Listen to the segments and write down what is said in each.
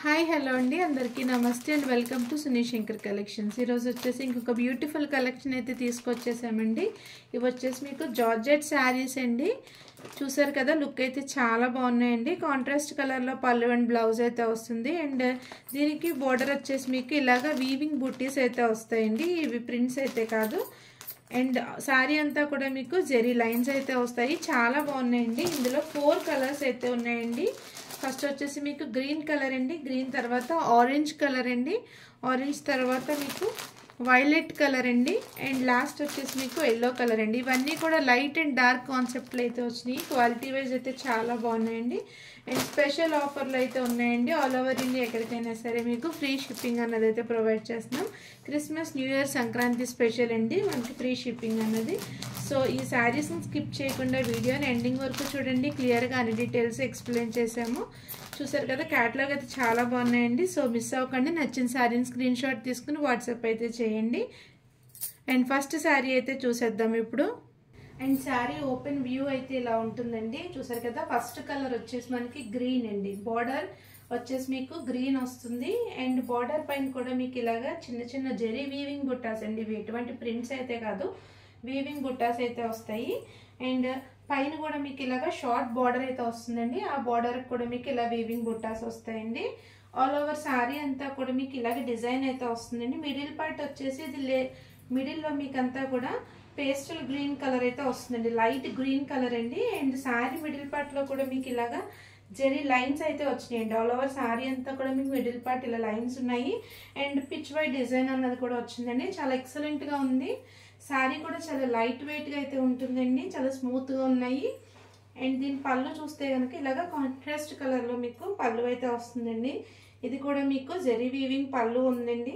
Hi hello అండి అందరికీ నమస్తే and welcome to Suni Shankar collections. ఈరోజు వచ్చేసి ఇంకొక బ్యూటిఫుల్ కలెక్షన్ అయితే తీసుకొచ్చేసామండి. ఇవి వచ్చేసి మీకు జార్జెట్ శారీస్ అండి. చూసారు కదా, లుక్ అయితే చాలా బాగున్నాయండి. కాంట్రాస్ట్ కలర్లో పళ్ళు అండ్ బ్లౌజ్ అయితే వస్తుంది. అండ్ దీనికి బోర్డర్ వచ్చేసి మీకు ఇలాగా వీవింగ్ బుట్టీస్ అయితే వస్తాయండి. ఇవి ప్రింట్స్ అయితే కాదు. అండ్ శారీ అంతా కూడా మీకు జెరీ లైన్స్ అయితే వస్తాయి. చాలా బాగున్నాయండి. ఇందులో 4 కలర్స్ అయితే ఉన్నాయండి. ఫస్ట్ వచ్చేసి మీకు గ్రీన్ కలర్ అండి, గ్రీన్ తర్వాత ఆరెంజ్ కలర్ అండి, ఆరెంజ్ తర్వాత మీకు వైలెట్ కలర్ అండి, అండ్ లాస్ట్ వచ్చేసి మీకు ఎల్లో కలర్ అండి. ఇవన్నీ కూడా లైట్ అండ్ డార్క్ కాన్సెప్ట్లు అయితే వచ్చినాయి. క్వాలిటీ వైజ్ అయితే చాలా బాగున్నాయండి. అండ్ స్పెషల్ ఆఫర్లు అయితే ఉన్నాయండి. ఆల్ ఓవర్ ఇండియా ఎక్కడికైనా సరే మీకు ఫ్రీ షిప్పింగ్ అన్నది అయితే ప్రొవైడ్ చేస్తున్నాం. Christmas, new year, Sankranti special అండి మనకి ఫ్రీ షిప్పింగ్ అన్నది. సో ఈ శారీస్ని స్కిప్ చేయకుండా వీడియోని ఎండింగ్ వరకు చూడండి. క్లియర్గా అన్ని డీటెయిల్స్ ఎక్స్ప్లెయిన్ చేసాము. చూసారు కదా, క్యాటలాగ్ అయితే చాలా బాగున్నాయండి. సో మిస్ అవ్వకండి. నచ్చిన శారీని స్క్రీన్ షాట్ తీసుకుని వాట్సాప్ అయితే చేయండి. అండ్ ఫస్ట్ శారీ అయితే చూసేద్దాం ఇప్పుడు. అండ్ శారీ ఓపెన్ వ్యూ అయితే ఇలా ఉంటుందండి. చూసారు కదా, ఫస్ట్ కలర్ వచ్చేసి మనకి గ్రీన్ అండి. బార్డర్ వచ్చేసి మీకు గ్రీన్ వస్తుంది. అండ్ బార్డర్ పైన కూడా మీకు ఇలాగా చిన్న చిన్న జెరీ వీవింగ్ బుట్టాస్ అండి. ఇవి ఎటువంటి ప్రింట్స్ అయితే కాదు, వీవింగ్ బుట్టాస్ అయితే వస్తాయి. అండ్ పైన కూడా మీకు ఇలాగా షార్ట్ బార్డర్ అయితే వస్తుందండి. ఆ బార్డర్ కూడా మీకు ఇలా వీవింగ్ బుట్టాస్ వస్తాయండి. ఆల్ ఓవర్ శారీ అంతా కూడా మీకు ఇలాగ డిజైన్ అయితే వస్తుందండి. మిడిల్ పార్ట్ వచ్చేసి ఇది మిడిల్లో మీకు అంతా కూడా పేస్టల్ గ్రీన్ కలర్ అయితే వస్తుందండి. లైట్ గ్రీన్ కలర్ అండి. అండ్ శారీ మిడిల్ పార్ట్ లో కూడా మీకు ఇలాగా జెరీ లైన్స్ అయితే వచ్చినాయండి. ఆల్ ఓవర్ శారీ అంతా కూడా మీకు మిడిల్ పార్ట్ ఇలా లైన్స్ ఉన్నాయి. అండ్ పిచ్ వైట్ డిజైన్ అన్నది కూడా వచ్చిందండి. చాలా ఎక్సలెంట్ గా ఉంది. శారీ కూడా చాలా లైట్ వెయిట్ గా అయితే ఉంటుందండి. చాలా స్మూత్ గా ఉన్నాయి. అండ్ దీని పళ్ళు చూస్తే కనుక ఇలాగా కాంట్రాస్ట్ కలర్ లో మీకు పళ్ళు అయితే వస్తుందండి. ఇది కూడా మీకు జెరీ వీవింగ్ పళ్ళు ఉందండి.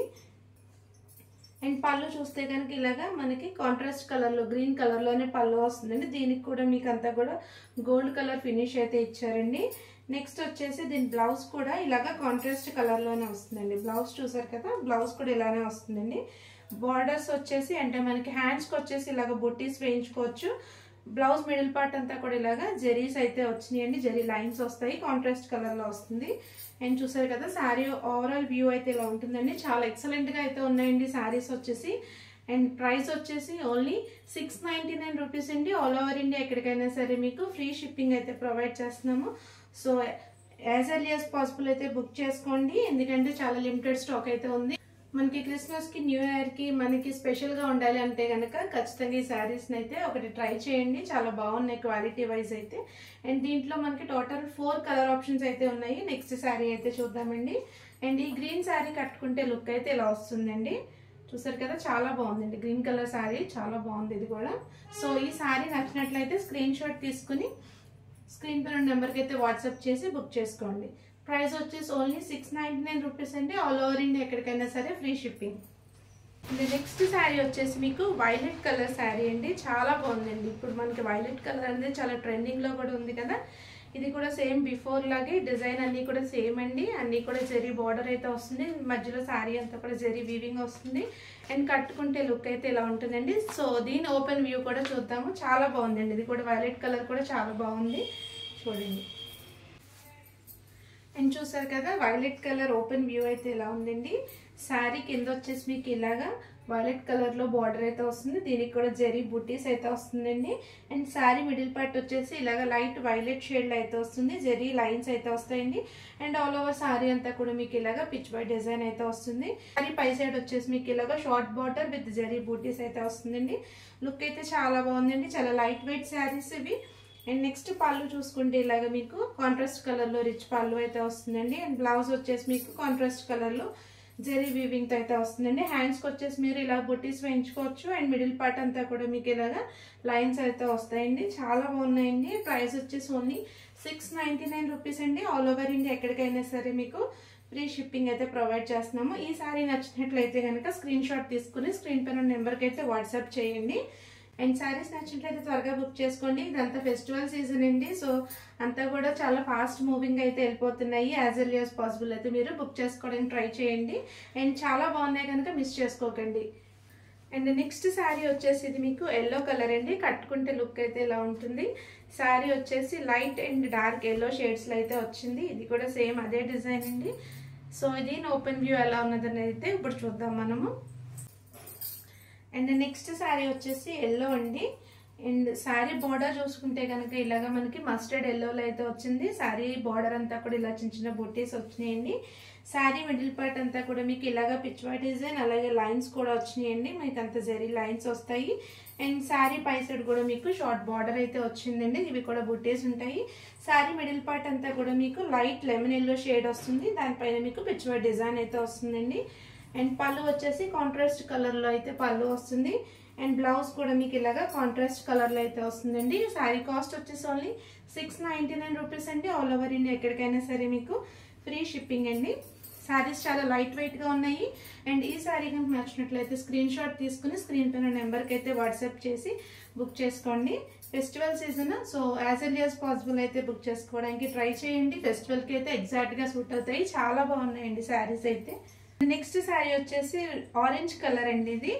అండ్ పళ్ళు చూస్తే కనుక ఇలాగా మనకి కాంట్రాస్ట్ కలర్ లో గ్రీన్ కలర్ లోనే పళ్ళు వస్తుందండి. దీనికి కూడా మీకు అంతా కూడా గోల్డ్ కలర్ ఫినిష్ అయితే ఇచ్చారండి. నెక్స్ట్ వచ్చేసి దీని బ్లౌజ్ కూడా ఇలాగా కాంట్రాస్ట్ కలర్ లోనే వస్తుందండి. బ్లౌజ్ చూసారు కదా, బ్లౌజ్ కూడా ఇలానే వస్తుందండి. బార్డర్స్ వచ్చేసి అంటే మనకి హ్యాండ్స్కి వచ్చేసి ఇలాగ బుట్టీస్ వేయించుకోవచ్చు. బ్లౌజ్ మిడిల్ పార్ట్ అంతా కూడా ఇలాగా జెరీస్ అయితే వచ్చినాయండి. జెరీ లైన్స్ వస్తాయి, కాంట్రాస్ట్ కలర్ లో వస్తుంది. అండ్ చూసారు కదా, శారీ ఓవరాల్ వ్యూ అయితే ఇలా ఉంటుందండి. చాలా ఎక్సలెంట్ గా అయితే ఉన్నాయండి శారీస్ వచ్చేసి. అండ్ ప్రైస్ వచ్చేసి ఓన్లీ 699 రూపీస్ అండి. ఆల్ ఓవర్ ఇండియా ఎక్కడికైనా సరే మీకు ఫ్రీ షిప్పింగ్ అయితే ప్రొవైడ్ చేస్తున్నాము. So as early as possible అయితే బుక్ చేసుకోండి, ఎందుకంటే చాలా లిమిటెడ్ స్టాక్ అయితే ఉంది. మనకి క్రిస్మస్ కి, న్యూ ఇయర్ కి మనకి స్పెషల్ గా ఉండాలి అంటే కనుక ఖచ్చితంగా ఈ శారీస్ అయితే ఒకటి ట్రై చేయండి. చాలా బాగున్నాయి క్వాలిటీ వైజ్ అయితే. అండ్ దీంట్లో మనకి టోటల్ 4 కలర్ ఆప్షన్స్ అయితే ఉన్నాయి. నెక్స్ట్ శారీ అయితే చూద్దామండి. అండ్ ఈ గ్రీన్ శారీ కట్టుకుంటే లుక్ అయితే ఇలా వస్తుందండి. చూసారు కదా, చాలా బాగుందండి. గ్రీన్ కలర్ శారీ చాలా బాగుంది ఇది కూడా. సో ఈ శారీ నచ్చినట్లయితే స్క్రీన్ షాట్ తీసుకుని స్క్రీన్ పైన నెంబర్కి అయితే వాట్సాప్ చేసి బుక్ చేసుకోండి. ప్రైస్ వచ్చేసి ఓన్లీ 699 రూపీస్ అండి. ఆల్ ఓవర్ ఇండియా ఎక్కడికైనా సరే ఫ్రీ షిప్పింగ్. నెక్స్ట్ శారీ వచ్చేసి మీకు వైలెట్ కలర్ శారీ అండి. చాలా బాగుందండి. ఇప్పుడు మనకి వైలెట్ కలర్ అనేది చాలా ట్రెండింగ్ లో కూడా ఉంది కదా. ఇది కూడా సేమ్ బిఫోర్ లాగే డిజైన్ అన్ని కూడా సేమ్ అండి. అన్ని కూడా జెరీ బార్డర్ అయితే వస్తుంది. మధ్యలో శారీ అంతా కూడా జెరీ వీవింగ్ వస్తుంది. అండ్ కట్టుకుంటే లుక్ అయితే ఇలా ఉంటుందండి. సో దీని ఓపెన్ వ్యూ కూడా చూద్దాము. చాలా బాగుందండి. ఇది కూడా వైలెట్ కలర్ కూడా చాలా బాగుంది, చూడండి. అండ్ చూసారు కదా, వైలెట్ కలర్ ఓపెన్ వ్యూ అయితే ఇలా ఉందండి. శారీ కింద వచ్చేసి మీకు ఇలాగా వైలెట్ కలర్ లో బార్డర్ అయితే వస్తుంది. దీనికి కూడా జెరీ బుట్టీస్ అయితే వస్తుందండి. అండ్ శారీ మిడిల్ పార్ట్ వచ్చేసి ఇలాగ లైట్ వైలెట్ షేడ్ లో అయితే వస్తుంది. జెరీ లైన్స్ అయితే వస్తాయండి. అండ్ ఆల్ ఓవర్ శారీ అంతా కూడా మీకు ఇలాగా పిచ్ వైట్ డిజైన్ అయితే వస్తుంది. శారీ పై సైడ్ వచ్చేసి మీకు ఇలాగా షార్ట్ బార్డర్ విత్ జెరీ బుట్టీస్ అయితే వస్తుందండి. లుక్ అయితే చాలా బాగుందండి. చాలా లైట్ వెయిట్ శారీస్ ఇవి. అండ్ నెక్స్ట్ పళ్ళు చూసుకుంటే ఇలాగ మీకు కాంట్రాస్ట్ కలర్ లో రిచ్ పళ్ళు అయితే వస్తుందండి. అండ్ బ్లౌజ్ వచ్చేసి మీకు కాంట్రాస్ట్ కలర్ లో జెరీ వీవింగ్ తో అయితే వస్తుందండి. హ్యాండ్స్ కి వచ్చేసి మీరు ఇలా బుట్టీస్ వేయించుకోవచ్చు. అండ్ మిడిల్ పార్ట్ అంతా కూడా మీకు ఇలాగా లైన్స్ అయితే వస్తాయండి. చాలా బాగున్నాయండి. ప్రైస్ వచ్చేసి ఓన్లీ 699 రూపీస్ అండి. ఆల్ ఓవర్ ఇండియా ఎక్కడికైనా సరే మీకు ఫ్రీ షిప్పింగ్ అయితే ప్రొవైడ్ చేస్తున్నాము. ఈ సారీ నచ్చినట్లయితే కనుక స్క్రీన్ షాట్ తీసుకుని స్క్రీన్ పైన నెంబర్కి అయితే వాట్సాప్ చేయండి. అండ్ శారీస్ నచ్చినట్లయితే త్వరగా బుక్ చేసుకోండి. ఇదంతా ఫెస్టివల్ సీజన్ అండి. సో అంతా కూడా చాలా ఫాస్ట్ మూవింగ్ అయితే వెళ్ళిపోతున్నాయి. యాజ్ ఎర్లీ యాజ్ పాసిబుల్ అయితే మీరు బుక్ చేసుకోవడానికి ట్రై చేయండి. అండ్ చాలా బాగున్నాయి కనుక మిస్ చేసుకోకండి. అండ్ నెక్స్ట్ శారీ వచ్చేసి ఇది మీకు ఎల్లో కలర్ అండి. కట్టుకుంటే లుక్ అయితే ఇలా ఉంటుంది. శారీ వచ్చేసి light and dark yellow shades లో అయితే వచ్చింది. ఇది కూడా సేమ్ అదే డిజైన్ అండి. సో ఇది ఓపెన్ వ్యూ ఎలా ఉన్నదని అయితే ఇప్పుడు చూద్దాం మనము. అండ్ నెక్స్ట్ శారీ వచ్చేసి ఎల్లో అండి. అండ్ శారీ బార్డర్ చూసుకుంటే కనుక ఇలాగ మనకి మస్టర్డ్ ఎల్లోలో అయితే వచ్చింది. శారీ బార్డర్ అంతా కూడా ఇలా చిన్న చిన్న బుట్టీస్ వచ్చినాయండి. శారీ మిడిల్ పార్ట్ అంతా కూడా మీకు ఇలాగ పిచ్ వై డిజైన్, అలాగే లైన్స్ కూడా వచ్చినాయండి. మీకు అంత జరీ లైన్స్ వస్తాయి. అండ్ శారీ పై సైడ్ కూడా మీకు షార్ట్ బార్డర్ అయితే వచ్చిందండి. ఇవి కూడా బుట్టీస్ ఉంటాయి. శారీ మిడిల్ పార్ట్ అంతా కూడా మీకు లైట్ లెమన్ ఎల్లో షేడ్ వస్తుంది. దానిపైన మీకు పిచ్ వై డిజైన్ అయితే వస్తుందండి. అండ్ పళ్ళు వచ్చేసి కాంట్రాస్ట్ కలర్లో అయితే పళ్ళు వస్తుంది. అండ్ బ్లౌజ్ కూడా మీకు ఇలాగా కాంట్రాస్ట్ కలర్లో అయితే వస్తుందండి. శారీ కాస్ట్ వచ్చేసి ఓన్లీ 699 రూపీస్ అండి. ఆల్ ఓవర్ ఇండియా ఎక్కడికైనా సరే మీకు ఫ్రీ షిప్పింగ్ అండి. శారీస్ చాలా లైట్ వెయిట్గా ఉన్నాయి. అండ్ ఈ శారీ కనుక నచ్చినట్లయితే స్క్రీన్ షాట్ తీసుకుని స్క్రీన్ పైన నెంబర్కి అయితే వాట్సాప్ చేసి బుక్ చేసుకోండి. Festival season, so as early as possible అయితే బుక్ చేసుకోవడానికి ట్రై చేయండి. ఫెస్టివల్కి అయితే ఎగ్జాక్ట్గా సూట్ అవుతాయి. చాలా బాగున్నాయండి శారీస్ అయితే. నెక్స్ట్ శారీ వచ్చేసి ఆరెంజ్ కలర్ అండి. ఇది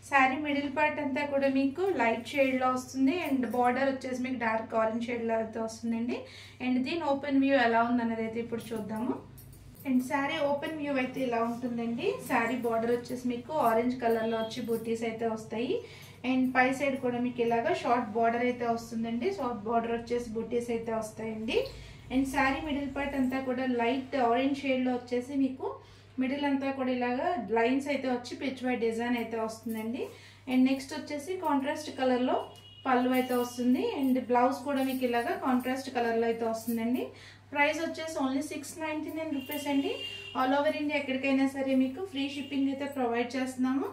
శారీ మిడిల్ పార్ట్ అంతా కూడా మీకు లైట్ షేడ్లో వస్తుంది. అండ్ బార్డర్ వచ్చేసి మీకు డార్క్ ఆరెంజ్ షేడ్లో అయితే వస్తుందండి. అండ్ దీని ఓపెన్ వ్యూ ఎలా ఉందన్నది అయితే ఇప్పుడు చూద్దాము. అండ్ శారీ ఓపెన్ వ్యూ అయితే ఇలా ఉంటుందండి. శారీ బార్డర్ వచ్చేసి మీకు ఆరెంజ్ కలర్లో వచ్చి బూటీస్ అయితే వస్తాయి. అండ్ పై సైడ్ కూడా మీకు ఇలాగా షార్ట్ బార్డర్ అయితే వస్తుందండి. షార్ట్ బార్డర్ వచ్చేసి బూటీస్ అయితే వస్తాయండి. అండ్ శారీ మిడిల్ పార్ట్ అంతా కూడా లైట్ ఆరెంజ్ షేడ్లో వచ్చేసి మీకు మిడిల్ అంతా కూడా ఇలాగా లైన్స్ అయితే వచ్చి పిచ్ వై డిజైన్ అయితే వస్తుందండి. అండ్ నెక్స్ట్ వచ్చేసి కాంట్రాస్ట్ కలర్లో పళ్ళు అయితే వస్తుంది. అండ్ బ్లౌజ్ కూడా మీకు ఇలాగా కాంట్రాస్ట్ కలర్లో అయితే వస్తుందండి. ప్రైస్ వచ్చేసి ఓన్లీ 699 రూపీస్ అండి. ఆల్ ఓవర్ ఇండియా ఎక్కడికైనా సరే మీకు ఫ్రీ షిప్పింగ్ అయితే ప్రొవైడ్ చేస్తున్నాము.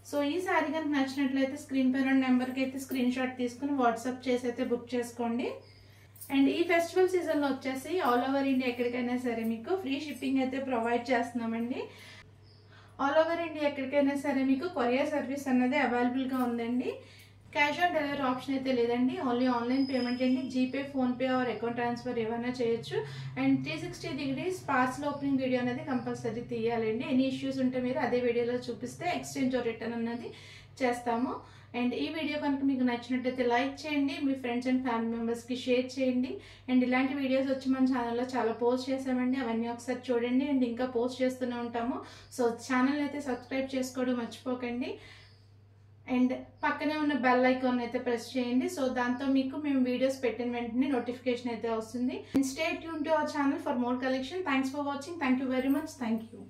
సో ఈ శారీ కనుక నచ్చినట్లయితే స్క్రీన్ పైన నెంబర్కి అయితే స్క్రీన్ షాట్ తీసుకుని వాట్సాప్ చేసి అయితే బుక్ చేసుకోండి. అండ్ ఈ ఫెస్టివల్ సీజన్లో వచ్చేసి ఆల్ ఓవర్ ఇండియా ఎక్కడికైనా సరే మీకు ఫ్రీ షిప్పింగ్ అయితే ప్రొవైడ్ చేస్తున్నామండి. ఆల్ ఓవర్ ఇండియా ఎక్కడికైనా సరే మీకు కొరియర్ సర్వీస్ అన్నది అవైలబుల్గా ఉందండి. క్యాష్ ఆన్ డెలివరీ ఆప్షన్ అయితే లేదండి. ఓన్లీ ఆన్లైన్ పేమెంట్ అండి. GPay, PhonePe are account transfer ఏమైనా చేయొచ్చు. And 360 degrees parcel opening video అనేది కంపల్సరీ తీయాలండి. ఎనీ ఇష్యూస్ ఉంటే మీరు అదే వీడియోలో చూపిస్తే ఎక్స్చేంజ్ ఆర్ రిటర్న్ అన్నది చేస్తాము. అండ్ ఈ వీడియో కనుక మీకు నచ్చినట్లయితే లైక్ చేయండి. మీ ఫ్రెండ్స్ అండ్ ఫ్యామిలీ మెంబర్స్కి షేర్ చేయండి. అండ్ ఇలాంటి వీడియోస్ వచ్చి మన ఛానల్లో చాలా పోస్ట్ చేసామండి. అవన్నీ ఒకసారి చూడండి. అండ్ ఇంకా పోస్ట్ చేస్తూనే ఉంటాము. సో ఛానల్ అయితే సబ్స్క్రైబ్ చేసుకోవడం మర్చిపోకండి. అండ్ పక్కనే ఉన్న బెల్ ఐకాన్ అయితే ప్రెస్ చేయండి. సో దాంతో మీకు మేము వీడియోస్ పెట్టిన వెంటనే నోటిఫికేషన్ అయితే వస్తుంది. And stay tune to our channel for more collection. Thanks for watching. Thank you very much. Thank you.